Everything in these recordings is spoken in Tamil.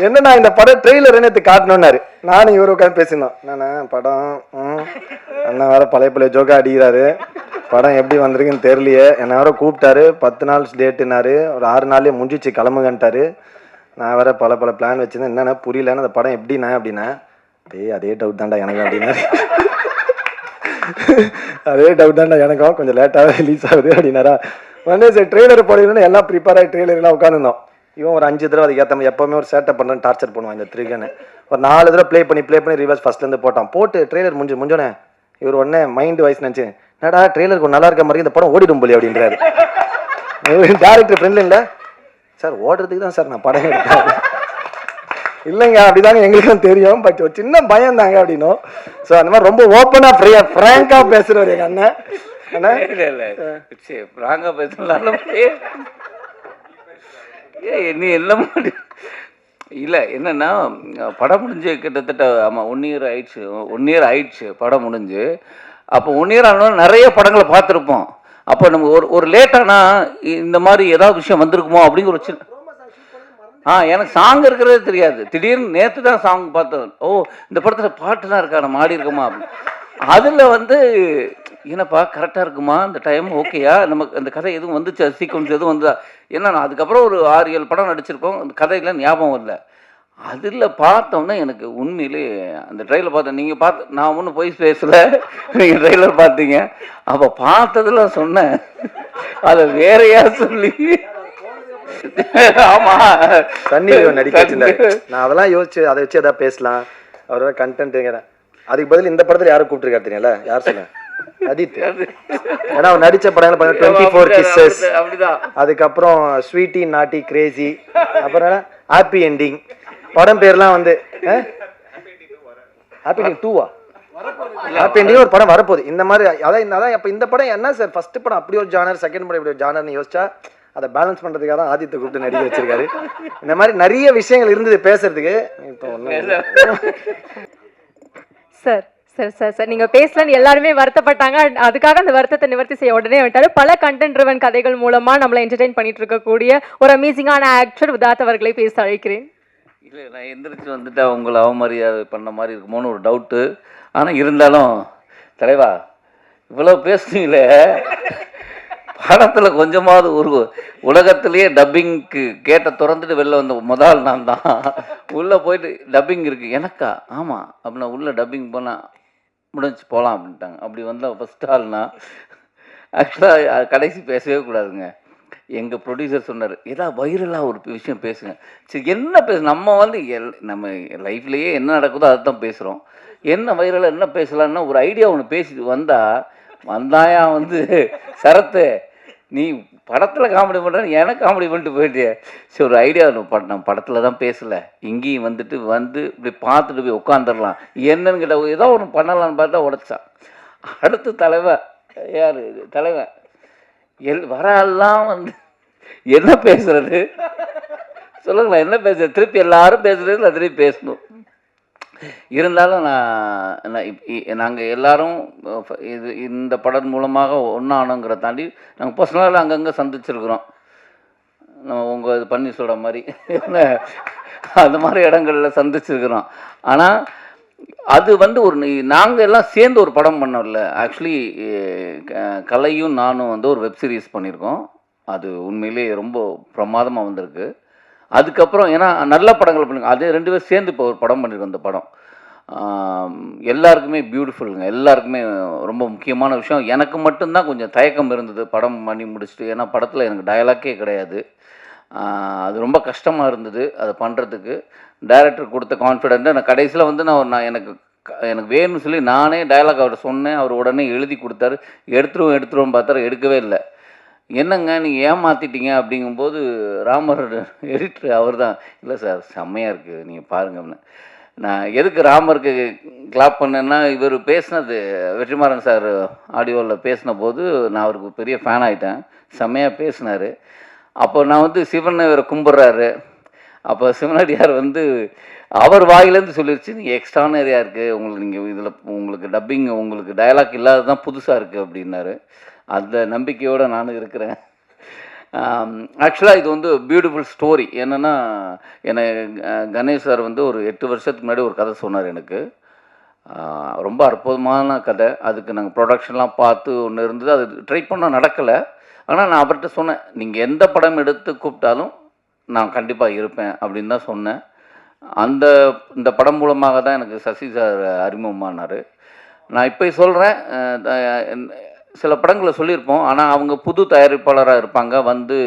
என்னன்னா இந்த படம் ட்ரெய்லர் நேற்று காட்டணும்னாரு. நானும் இவரு உட்காந்து பேசியிருந்தோம். என்னண்ணா படம் அண்ணா வேற பழைய ஜோக்கா அடிக்கிறாரு. படம் எப்படி வந்திருக்குன்னு தெரியலையே. என்ன வேற கூப்பிட்டாரு. 10 நாள் டேட்டுனாரு. ஒரு 6 நாள்லயே முடிஞ்சிச்சு கிளம்புங்கன்ட்டாரு. நான் வேற பல பிளான் வச்சிருந்தேன். என்னன்னா புரியலன்னு அந்த படம் எப்படின்னா அப்படின்னா, அதே டவுட் தான்டா எனக்கு அப்படின்னாரு. அதே டவுட் தான்டா எனக்கும், கொஞ்சம் லேட்டாக ரிலீஸ் ஆகுது அப்படின்னாரா. உடனே சரி ட்ரெய்லர் போடுறதுன்னு எல்லாம் ப்ரிப்பேர் ஆகி ட்ரெய்லர்லாம் உட்காந்துருந்தோம். இவன் ஒரு 5 தடவை அதுக்கு ஏற்ற மாதிரி எப்பவுமே ஒரு சேட்டை பண்ணுறேன்னு டார்ச்சர் பண்ணுவான் இந்த த்ரிகன்னு. ஒரு 4 தடவை ப்ளே பண்ணி ரிவர்ஸ் ஃபர்ஸ்ட்லேருந்து போட்டான். போட்டு ட்ரெய்லர் முடிஞ்சோடனே இவர் உடனே மைண்ட் வாய்ஸ் நினச்சி, என்னடா ட்ரெய்லருக்கு நல்லா இருக்க மாதிரி இந்த படம் ஓடிடும் போலி அப்படின்றாரு. டேரக்டர் ஃப்ரெண்ட்ல இல்லை சார், ஓடுறதுக்கு தான் சார் நான் படம் எடுத்தேன். இல்லைங்க அப்படிதாங்க எங்களுக்கும் தெரியும், பட் ஒரு சின்ன பயம் தாங்க அப்படின்னும். ஸோ அந்த மாதிரி ரொம்ப ஓப்பனா ஃப்ராங்கா பேசுறவர் எங்க அண்ணன். ஃப்ராங்கா பேசலாம் நீ எல்லாம் இல்லை என்னன்னா படம் முடிஞ்சு கிட்டத்தட்ட ஆமாம் 1 இயர் ஆயிடுச்சு படம் முடிஞ்சு. அப்போ 1 இயர் ஆனாலும் நிறைய படங்களை பார்த்துருப்போம். அப்போ நம்ம ஒரு லேட்டானா இந்த மாதிரி ஏதாவது விஷயம் வந்திருக்குமோ அப்படிங்கிற ஒரு சின்ன எனக்கு சாங் இருக்கிறதே தெரியாது. திடீர்னு நேற்று தான் சாங் பார்த்தேன். ஓ இந்த படத்தில் பாட்டுலாம் இருக்கா, நம்ம ஆடி இருக்கோமா அப்படின்னு. அதில் என்னப்பா கரெக்டாக இருக்குமா இந்த டைம், ஓகேயா நமக்கு அந்த கதை எதுவும் வந்துச்சு, சீக்வன்ஸ் எதுவும் வந்தா என்னன்னா. அதுக்கப்புறம் ஒரு 6-7 படம் நடிச்சிருக்கோம், அந்த கதையெல்லாம் ஞாபகம் இல்லை. அதில் பார்த்தோம்னா எனக்கு உண்மையிலே அந்த ட்ரெயிலர் பார்த்தேன். நீங்கள் பார்த்து நான் ஒன்றும் போய் பேசலை, நீங்கள் ட்ரெயிலர் பார்த்தீங்க. அப்போ பார்த்ததில் சொன்னேன் அதை வேறையா சொல்லி. ஆமா தண்ணீர் நடிக்க வச்சிருந்தாரு. நான் அதெல்லாம் யோசிச்சு அதை வச்சு எதாவது பேசலாம், அவரோட கண்டென்ட். அதுக்கு பதில் இந்த படத்துல யாரும் கூப்பிட்டுருக்காரு தெரியுங்களா? யார் சொல்லுங்க? அஜித். ஏன்னா அவர் நடிச்ச படங்கள் 24 Kisses, அதுக்கப்புறம் ஸ்வீட்டி நாட்டி கிரேசி, அப்புறம் ஹாப்பி எண்டிங். படம் பேர்லாம் வந்து ஹாப்பி எண்டிங் 2 ஹாப்பி எண்டிங் ஒரு படம் வரப்போகுது. இந்த மாதிரி அதான் அப்ப இந்த படம் என்ன சார், ஃபர்ஸ்ட் படம் அப்படி ஒரு ஜானர், செகண்ட் படம் இப்படி ஒரு ஜானர்னு யோசிச்சா அதை பேலன்ஸ் பண்றதுக்காக தான் ஆதித்தை கூப்பிட்டு நடிக்க வச்சிருக்காரு. இந்த மாதிரி நிறைய விஷயங்கள் இருந்தது பேசுறதுக்கு. சார் சார் சார் சார் நீங்க பேசலன்னு எல்லாருமே வருத்தப்பட்டாங்க. அதுக்காக அந்த வருத்தத்தை நிவர்த்தி செய்ய உடனே வந்துட்டாரு. பல கண்டென்ட் ட்ரிவன் கதைகள் மூலமா நம்மளை என்டர்டெயின் பண்ணிட்டு இருக்கக்கூடிய ஒரு அமேசிங்கான ஆக்டர் விதாத் அவர்களை பேச அழைக்கிறேன். இல்லை நான் எந்திரிச்சு வந்துட்டு அவங்களை அவமரியாதை பண்ண மாதிரி இருக்குமோன்னு ஒரு டவுட்டு. ஆனால் இருந்தாலும் தலைவா இவ்வளோ பேசுனீங்களே, படத்தில் கொஞ்சமாவது ஒரு உலகத்திலேயே டப்பிங்க்கு கேட்ட திறந்துட்டு வெளில வந்த முதல் நான் தான். உள்ளே போயிட்டு டப்பிங் இருக்குது எனக்கா, ஆமாம் அப்படின்னா உள்ளே டப்பிங் போனால் முடிஞ்சு போகலாம் அப்படின்ட்டாங்க. அப்படி வந்தால் ஃபஸ்ட் ஆள்னா ஆக்சுவலாக கடைசி பேசவே கூடாதுங்க. எங்கள் ப்ரொடியூசர் சொன்னார், ஏதாவது வைரலாக ஒரு விஷயம் பேசுங்க. சரி என்ன நம்ம நம்ம லைஃப்லேயே என்ன நடக்குதோ அதை தான் பேசுகிறோம். என்ன வைரலாக என்ன பேசலான்னா ஒரு ஐடியா ஒன்று பேசிட்டு வந்தாயா சரத்து நீ படத்தில் காமெடி பண்ணுறேன்னு எனக்கு காமெடி பண்ணிட்டு போயிட்டியே. சரி ஒரு ஐடியா நம்ம படத்தில் தான் பேசலை, இங்கேயும் இப்படி பார்த்துட்டு போய் உட்காந்துடலாம் என்னன்னு கேட்ட ஏதோ ஒன்று பண்ணலான்னு பார்த்தா உடைச்சான். அடுத்து தலைவன் யார் தலைவன் வரெல்லாம் என்ன பேசுறது சொல்லுங்களேன், என்ன பேசுறது, திருப்பி எல்லாரும் பேசுறது நான் திருப்பி பேசணும். இருந்தாலும் நாங்கள் எல்லாரும் இந்த படம் மூலமாக ஒன்றானோங்கிற தாண்டி நாங்கள் பர்சனலாக அங்கங்கே சந்திச்சிருக்கிறோம். நம்ம உங்கள் இது பண்ணி சொல்கிற மாதிரி அந்த மாதிரி இடங்களில் சந்திச்சிருக்கிறோம். ஆனால் அது ஒரு நாங்கள் எல்லாம் சேர்ந்து ஒரு படம் பண்ணோம்ல. ஆக்சுவலி கலையும் நானும் ஒரு வெப் சீரிஸ் பண்ணியிருக்கோம். அது உண்மையிலேயே ரொம்ப பிரமாதமாக வந்திருக்கு. அதுக்கப்புறம் ஏன்னா நல்ல படங்கள் பண்ணுங்க, அதே 2 பேர் சேர்ந்து இப்போ ஒரு படம் பண்ணியிருக்கோம். அந்த படம் எல்லாருக்குமே பியூட்டிஃபுல்லுங்க, எல்லாருக்குமே ரொம்ப முக்கியமான விஷயம். எனக்கு மட்டும்தான் கொஞ்சம் தயக்கம் இருந்தது படம் பண்ணி முடிச்சுட்டு. ஏன்னா படத்தில் எனக்கு டயலாக்கே கிடையாது. அது ரொம்ப கஷ்டமாக இருந்தது அதை பண்ணுறதுக்கு. டைரக்டர் கொடுத்த கான்ஃபிடென்ட்டு நான் கடைசியில் நான் எனக்கு வேணும்னு சொல்லி நானே டயலாக் அவர்கிட்ட சொன்னேன். அவர் உடனே எழுதி கொடுத்தாரு. எடுத்துருவோம் பார்த்தாரு, எடுக்கவே இல்லை. என்னங்க நீங்கள் ஏமாற்றிட்டீங்க அப்படிங்கும்போது ராமர் எடிட்டர் அவர் தான், இல்லை சார் செம்மையாக இருக்குது நீங்கள் பாருங்கன்னு. நான் எதுக்கு ராமருக்கு கிளாப் பண்ணேன்னா, இவர் பேசினது வெற்றிமாறன் சார் ஆடியோவில் பேசின போது நான் அவருக்கு பெரிய ஃபேன் ஆகிட்டேன். செம்மையாக பேசினார். அப்போ நான் சிவன் இவரை கும்பிட்றாரு. அப்போ சிவனடியார் அவர் வாயிலேருந்து சொல்லிடுச்சு, நீங்கள் எக்ஸ்ட்ரானரியாக இருக்குது நீங்கள் இதில் உங்களுக்கு டப்பிங் உங்களுக்கு டயலாக் இல்லாத தான் புதுசாக இருக்குது அப்படின்னாரு. அந்த நம்பிக்கையோடு நானும் இருக்கிறேன். ஆக்சுவலாக இது வந்து பியூட்டிஃபுல் ஸ்டோரி. என்னென்னா, என்னை கணேஷ் சார் வந்து ஒரு 8 வருஷத்துக்கு முன்னாடி ஒரு கதை சொன்னார் எனக்கு. ரொம்ப அற்புதமான கதை. அதுக்கு நாங்கள் ப்ரொடக்ஷன்லாம் பார்த்து ஒன்று இருந்தது. அது ட்ரை பண்ண நடக்கலை. ஆனால் நான் அவர்கிட்ட சொன்னேன், நீங்கள் எந்த படம் எடுத்து கூப்பிட்டாலும் நான் கண்டிப்பாக இருப்பேன் அப்படின்னு தான் சொன்னேன். இந்த படம் மூலமாக தான் எனக்கு சசி சார் அறிமுகமானார். நான் இப்போ சொல்கிறேன், சில படங்களை சொல்லியிருப்போம். ஆனால் அவங்க புது தயாரிப்பாளராக இருப்பாங்க, வந்து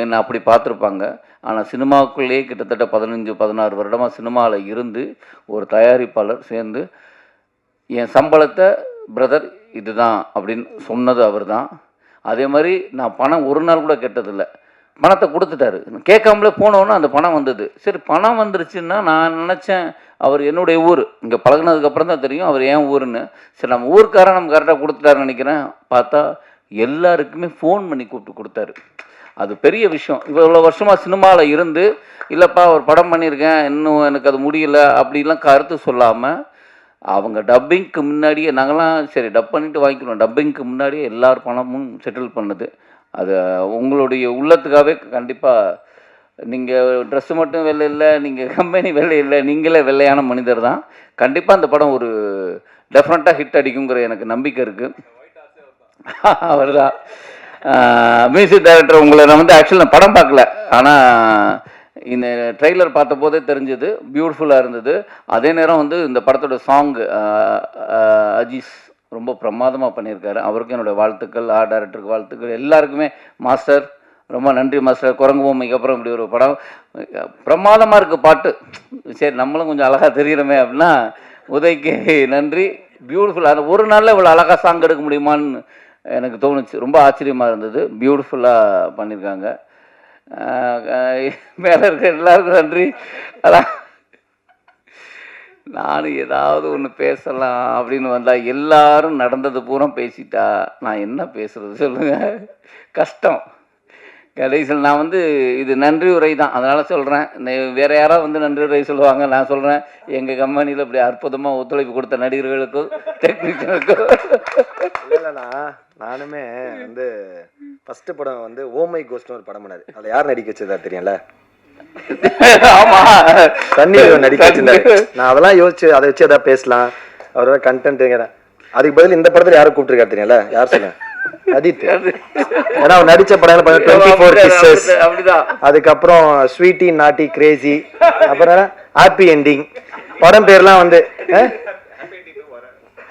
என்னை அப்படி பார்த்துருப்பாங்க. ஆனால் சினிமாவுக்குள்ளேயே கிட்டத்தட்ட 15-16 வருடமாக சினிமாவில் இருந்து ஒரு தயாரிப்பாளர் சேர்ந்து என் சம்பளத்தை பிரதர் இதுதான் அப்படின்னு சொன்னது அவர் தான். அதே மாதிரி நான் பணம் ஒரு நாள் கூட கேட்டதில்லை. பணத்தை கொடுத்துட்டாரு. கேட்காமலே போனோன்னா அந்த பணம் வந்தது. சரி, பணம் வந்துருச்சுன்னா நான் நினச்சேன் அவர் என்னுடைய ஊர். இங்கே பழகினதுக்கப்புறம் தான் தெரியும் அவர் ஏன் ஊருன்னு. சரி, நம்ம ஊருக்காரன் நம்ம கரெக்டாக கொடுத்துட்டாருன்னு நினைக்கிறேன். பார்த்தா எல்லாருக்குமே ஃபோன் பண்ணி கூப்பிட்டு கொடுத்தாரு. அது பெரிய விஷயம். இவ்வளோ வருஷமாக சினிமாவில் இருந்து, இல்லைப்பா ஒரு படம் பண்ணியிருக்கேன், இன்னும் எனக்கு அது முடியல அப்படிலாம் கருத்து சொல்லாமல், அவங்க டப்பிங்க்கு முன்னாடியே நாங்கள்லாம் சரி டப் பண்ணிவிட்டு வாங்கிக்கணும், டப்பிங்க்கு முன்னாடியே எல்லார் பணமும் செட்டில் பண்ணது. அது உங்களுடைய உள்ளத்துக்காகவே கண்டிப்பாக. நீங்கள் ட்ரெஸ்ஸு மட்டும் வெள்ளை இல்லை, நீங்கள் கம்பெனி வெள்ளை இல்லை, நீங்களே வெள்ளையான மனிதர் தான். கண்டிப்பாக அந்த படம் ஒரு டெஃபினட்டாக ஹிட் அடிக்குங்கிற எனக்கு நம்பிக்கை இருக்குது. அவர் தான் மியூசிக் டைரக்டர். உங்களை நான் வந்து ஆக்சுவலி நான் படம் பார்க்கல, ஆனால் இந்த ட்ரெய்லர் பார்த்த போதே தெரிஞ்சது, பியூட்டிஃபுல்லாக இருந்தது. அதே நேரம் வந்து இந்த படத்தோட சாங் அஜீஸ் ரொம்ப பிரமாதமாக பண்ணியிருக்காரு. அவருக்கும் என்னுடைய வாழ்த்துக்கள், ஆர்ட் டைரக்டருக்கு வாழ்த்துக்கள், எல்லாருக்குமே. மாஸ்டர் ரொம்ப நன்றி மாஸ்டர். குரங்கு பொம்மைக்கு அப்புறம் இப்படி ஒரு படம் பிரமாதமாக இருக்குது பாட்டு. சரி, நம்மளும் கொஞ்சம் அழகாக தெரிகிறோமே அப்படின்னா உதய்க்கு நன்றி. பியூட்டிஃபுல்லாக ஒரு நாளில் இவ்வளோ அழகாக சாங் எடுக்க முடியுமான்னு எனக்கு தோணுச்சு. ரொம்ப ஆச்சரியமாக இருந்தது. பியூட்டிஃபுல்லாக பண்ணியிருக்காங்க. மேலே இருக்க எல்லாருக்கும் நன்றி. அதான் நானும் ஏதாவது ஒன்று பேசலாம் அப்படின்னு வந்தால் எல்லாரும் நடந்தது பூரா பேசிட்டா நான் என்ன பேசுறது சொல்லுங்கள், கஷ்டம். கடைசியில் நான் வந்து இது நன்றி உரை தான், அதனால் சொல்கிறேன். வேறு யாராவது வந்து நன்றி உரை சொல்லுவாங்க, நான் சொல்கிறேன் எங்கள் கம்பெனியில் இப்படி அற்புதமாக ஒத்துழைப்பு கொடுத்த நடிகர்களுக்கும் டெக்னீஷியனுக்கும். இல்லைண்ணா, நானுமே வந்து ஃபஸ்ட்டு படம் வந்து ஓமை கோஸ்ட்னு ஒரு படம் பண்ணாரு. அதில் யார் நடிக்க வச்சதா தெரியும்ல? ஆமா, தண்ணி நடிக்க வச்சிருந்தாரு. நான் அதெல்லாம் யோசிச்சு அதை வச்சு எதாவது பேசலாம், அவரோட கண்டென்ட்டுங்கிறேன். அதுக்கு பதில் இந்த படத்தில் யாரும் கூப்பிட்டுருக்காரு தெரியும்ல? யார் சொல்ல? அஜித். ஏன்னா அவர் நடிச்ச படம் 24 Kisses, அதுக்கப்புறம் ஸ்வீட்டி நாட்டி கிரேசி, அப்புறம் ஹாப்பி எண்டிங். படம் பேர்லாம் வந்து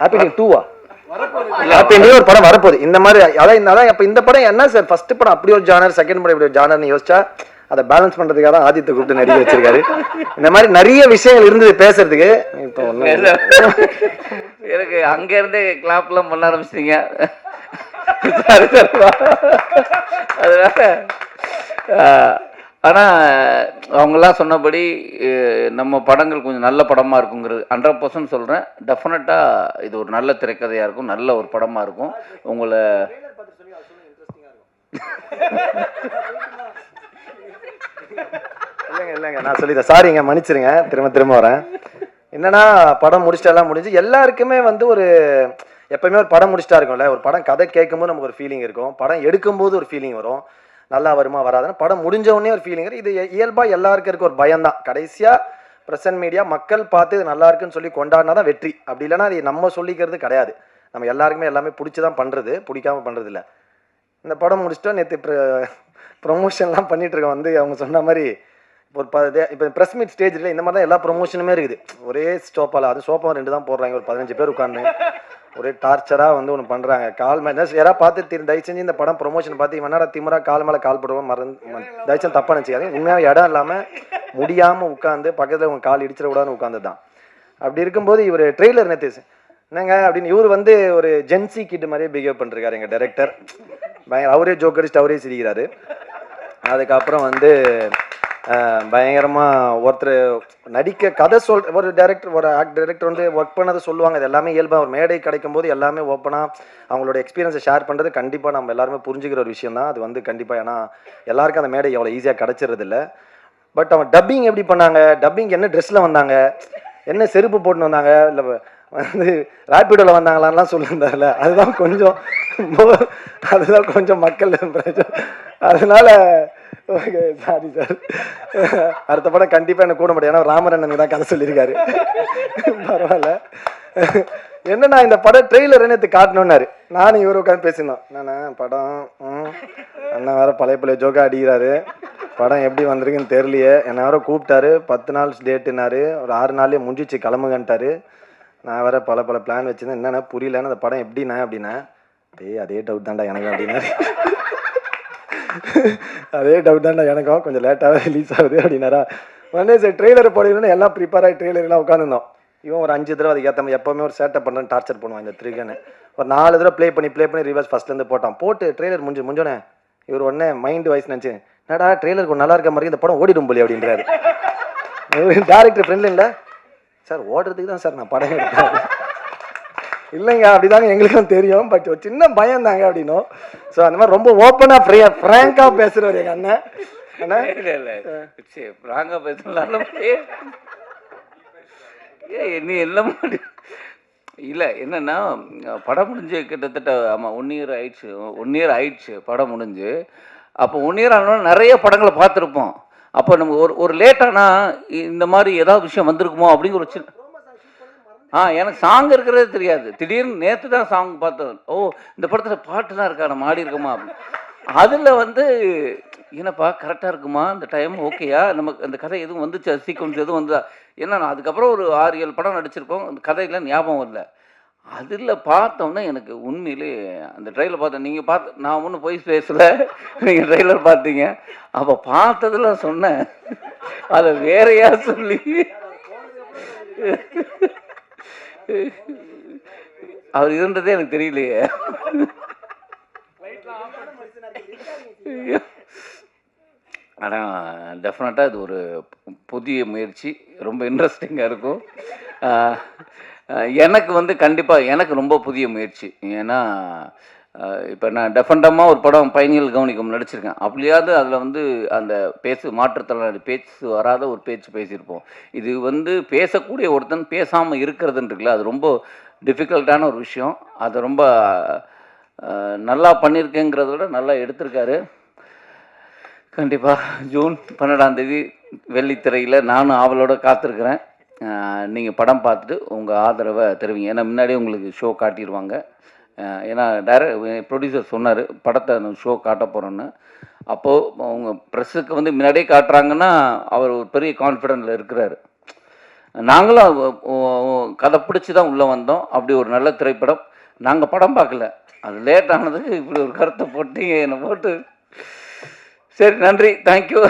ஹாப்பி எண்டிங் 2-ஆ? ஹாப்பி எண்டிங் ஒரு படம் வரப்போகுது. இந்த மாதிரி அதான் அப்போ இந்த படம் என்ன சார், ஃபர்ஸ்ட் படம் அப்படி ஒரு ஜானர், செகண்ட் படம் இப்படி ஒரு ஜானர்னு யோசிச்சா அதை பேலன்ஸ் பண்றதுக்காக தான் ஆதித்தை கூப்பிட்டு நடிக்க வச்சிருக்காரு. இந்த மாதிரி நிறைய விஷயங்கள் இருந்தது பேசுறதுக்கு. இப்போ எனக்கு அங்க இருந்தே கிளாப்லாம் பண்ண ஆரம்பிச்சிட்டீங்க. அதனால ஆனால் அவங்கெல்லாம் சொன்னபடி நம்ம படங்கள் கொஞ்சம் நல்ல படமாக இருக்குங்கிறது 100% சொல்கிறேன். டெஃபினட்டாக இது ஒரு நல்ல திரைக்கதையாக இருக்கும், நல்ல ஒரு படமாக இருக்கும். உங்களை இல்லைங்க நான் சொல்லிட்டேன், சாரிங்க, மன்னிச்சிருங்க, திரும்ப வரேன். என்னன்னா, படம் முடிச்சுட்டு எல்லாம் முடிஞ்சு எல்லாருக்குமே வந்து ஒரு எப்பயுமே ஒரு படம் முடிச்சுட்டா இருக்கும்ல, ஒரு படம் கதை கேட்கும்போது நமக்கு ஒரு ஃபீலிங் இருக்கும், படம் எடுக்கும்போது ஒரு ஃபீலிங் வரும், நல்லா வருமா வராதுன்னு. படம் முடிஞ்ச உடனே ஒரு ஃபீலிங். இது இயல்பாக எல்லாருக்கும் இருக்க ஒரு பயம் தான். கடைசியாக ப்ரெசன்ட் மீடியா மக்கள் பார்த்து இது நல்லா இருக்குன்னு சொல்லி கொண்டாடினா தான் வெற்றி. அப்படி இல்லைன்னா அது நம்ம சொல்லிக்கிறது கிடையாது. நம்ம எல்லாருக்குமே எல்லாமே பிடிச்சி தான் பண்ணுறது, பிடிக்காம பண்ணுறது இல்லை. இந்த படம் முடிச்சுட்டா நேற்று ப்ரொமோஷன்லாம் பண்ணிட்டு இருக்கோம். வந்து அவங்க சொன்ன மாதிரி இப்போ ப்ரெஸ் மீட் ஸ்டேஜில் இந்த மாதிரி தான் எல்லா ப்ரொமோஷனுமே இருக்குது. ஒரே ஸ்டோப்பால், அது சோப்பா 2 தான் போடுறாங்க, ஒரு 15 பேர் உட்காந்து ஒரே டார்ச்சராக வந்து ஒன்று பண்ணுறாங்க. கால் மேலே யாராவது பார்த்து தயவு செஞ்சு இந்த படம் ப்ரொமோஷன் பார்த்து இவனடா திமுறா கால் மேலே கால் போடுவோம் தயவு செஞ்சு தப்பாக நினச்சிக்காது. உண்மையாக இடம் இல்லாமல் முடியாமல் உட்காந்து பக்கத்தில் உங்கள் கால் இடிச்சிடக்கூடாதுன்னு உட்காந்து தான். அப்படி இருக்கும்போது இவர் ட்ரெய்லர் நேற்று என்னங்க அப்படின்னு இவர் வந்து ஒரு ஜென்சி கிட் மாதிரியே பிஹேவ் பண்ணிருக்காரு எங்கள் டைரக்டர். அவரே ஜோக் அடிச்சுட்டு அவரே சிரிக்கிறாரு. அதுக்கப்புறம் வந்து பயங்கரமாக ஒருத்தர் நடிக்க கதை ஒரு டைரக்டர், ஒரு டைரக்டர் வந்து ஒர்க் பண்ணதை சொல்லுவாங்க. அது எல்லாமே இயல்பாக ஒரு மேடை கிடைக்கும் போது எல்லாமே ஓப்பனாக அவங்களோட எக்ஸ்பீரியன்ஸை ஷேர் பண்ணுறது கண்டிப்பாக நம்ம எல்லாருமே புரிஞ்சுக்கிற ஒரு விஷயம் தான் அது வந்து கண்டிப்பாக. ஏன்னா எல்லாருக்கும் அந்த மேடை எவ்வளோ ஈஸியாக கிடச்சிறது இல்லை. பட் அவன் டப்பிங் எப்படி பண்ணாங்க, டப்பிங் என்ன ட்ரெஸ்ஸில் வந்தாங்க, என்ன செருப்பு போட்டுன்னு வந்தாங்க, இல்லை வந்து ராபிடோவில் வந்தாங்களான்லாம் சொல்லியிருந்தார்ல, அதுதான் கொஞ்சம் மக்கள் பிரச்சனை. அதனால ஓகே, சாரி சார். அடுத்த படம் கண்டிப்பாக எனக்கு கூட முடியும், ஏன்னா ராமரண்ணனுக்கு தான் கதை சொல்லியிருக்காரு. பரவாயில்ல. என்னன்னா இந்த படம் ட்ரெய்லர் நேற்று காட்டணுன்னாரு, நானும் இவரு உட்காந்து பேசியிருந்தோம். என்னண்ணா படம் அண்ணன் வேற பழைய ஜோக்கா அடிக்கிறாரு, படம் எப்படி வந்திருக்குன்னு தெரியலையே. என்ன வேற கூப்பிட்டாரு, 10 நாள் டேட்டுனாரு, ஒரு 6 நாள்லேயே முடிஞ்சிச்சு கிளம்புங்கன்ட்டாரு. நான் வேற பல பிளான் வச்சுருந்தேன், என்னென்ன புரியலன்னு அந்த படம் எப்படிண்ணா அப்படின்னா, அதே டவுட் தான்டா எனக்கு அப்படின்னாரு. அதே டவுட் தான்டா எனக்கும், கொஞ்சம் லேட்டாகவே ரிலீஸ் ஆகுது அப்படின்னாரா. உடனே சரி ட்ரெய்லர் போடணும்னு எல்லாம் ப்ரிப்பேர் ஆகி ட்ரெய்லர்லாம் உட்காந்துருந்தோம். இவன் ஒரு 5 தடவை அதுக்கு ஏற்ற எப்போவுமே ஒரு சேட்டை பண்ணுறேன்னு டார்ச்சர் பண்ணுவான் இந்த த்ரிகன்னு. ஒரு 4 தடவை ப்ளே பண்ணி ரிவர்ஸ் ஃபஸ்ட்லேருந்து போட்டு ட்ரெய்லர் முடிஞ்சோடனே இவர் உடனே மைண்டு வாய்ஸ் நினச்சி, என்னடா ட்ரெய்லருக்கு நல்லா இருக்க மாதிரி இந்த படம் ஓடிடும் போலி அப்படின்றாரு. டேரக்டர் ஃப்ரெண்ட்ல இல்லை சார், ஓடுறதுக்கு தான் சார் நான் படம் எடுத்தேன். இல்லைங்க அப்படிதாங்க எங்களுக்கும் தெரியும், பட் ஒரு சின்ன பயம் தாங்க அப்படின்னும். ஸோ அந்த மாதிரி ரொம்ப ஓப்பனாக ஃப்ராங்காக பேசுகிறவர் எங்கள் அண்ணன். அண்ணா ஃப்ராங்காக பேசலாம் நீ எல்லாம் இல்லை. என்னென்னா படம் முடிஞ்சு கிட்டத்தட்ட ஆமாம் 1 இயர் ஆயிடுச்சு படம் முடிஞ்சு. அப்போ 1 இயர் ஆனாலும் நிறைய படங்களை பார்த்துருப்போம். அப்போ நம்ம ஒரு லேட்டானா இந்த மாதிரி ஏதாவது விஷயம் வந்திருக்குமோ அப்படிங்கிற ஒரு சின்ன எனக்கு சாங் இருக்கிறதே தெரியாது. திடீர்னு நேற்று தான் சாங் பார்த்தேன். ஓ இந்த படத்தில் பாட்டு தான் இருக்கா, நம்ம ஆடி இருக்கோமா அப்படின்னு. அதில் வந்து என்னப்பா கரெக்டாக இருக்குமா இந்த டைம், ஓகேயா நமக்கு அந்த கதை எதுவும் வந்துச்சு, சீக்வன்ஸ் எதுவும் வந்ததா. ஏன்னா நான் அதுக்கப்புறம் ஒரு 6-7 படம் நடிச்சிருக்கோம், அந்த கதையில் ஞாபகம் இல்லை. அதில் பார்த்தோன்னே எனக்கு உண்மையிலே அந்த ட்ரெயிலர் பார்த்தேன். நீங்கள் பார்த்து நான் ஒன்றும் போய் பேசலை, நீங்கள் ட்ரெய்லர் பார்த்தீங்க. அப்போ பார்த்ததில் சொன்னேன், அதை வேறையா சொல்லி அவர் இருந்ததே எனக்கு தெரியலையே. ஆனால் டெஃபினட்டாக இது ஒரு புதிய முயற்சி, ரொம்ப இன்ட்ரெஸ்டிங்காக இருக்கும். எனக்கு வந்து கண்டிப்பாக எனக்கு ரொம்ப புதிய முயற்சி. ஏன்னா இப்போ நான் டெஃபண்டமாக ஒரு படம் பயணிகள் கவனிக்கும் நடிச்சிருக்கேன். அப்படியாவது அதில் வந்து அந்த மாற்றுத்திறனாளி பேச்சு வராத ஒரு பேச்சு பேசியிருப்போம். இது வந்து பேசக்கூடிய ஒருத்தன் பேசாமல் இருக்கிறதுன்னு இருக்குல்ல, அது ரொம்ப டிஃபிகல்ட்டான ஒரு விஷயம். அதை ரொம்ப நல்லா பண்ணியிருக்கேங்கிறத விட நல்லா எடுத்திருக்காரு. கண்டிப்பாக ஜூன் 12 வெள்ளித்திரையில் நானும் ஆவலோடு காத்திருக்கிறேன். நீங்கள் படம் பார்த்துட்டு உங்கள் ஆதரவை தருவீங்க. ஏன்னா முன்னாடியே உங்களுக்கு ஷோ காட்டிடுவாங்க. ஏன்னா ப்ரொடியூசர் சொன்னார் படத்தை ஷோ காட்ட போகிறோன்னு. அப்போது அவங்க ப்ரெஸ்ஸுக்கு வந்து முன்னாடியே காட்டுறாங்கன்னா அவர் ஒரு பெரிய கான்ஃபிடென்ட்டில் இருக்கிறாரு. நாங்களும் கதை பிடிச்சி தான் உள்ளே வந்தோம். அப்படி ஒரு நல்ல திரைப்படம். நாங்கள் படம் பார்க்கல, அது லேட் ஆனதுக்கு இப்படி ஒரு கருத்தை போட்டு என்னை போட்டு. சரி, நன்றி, தேங்க்யூ.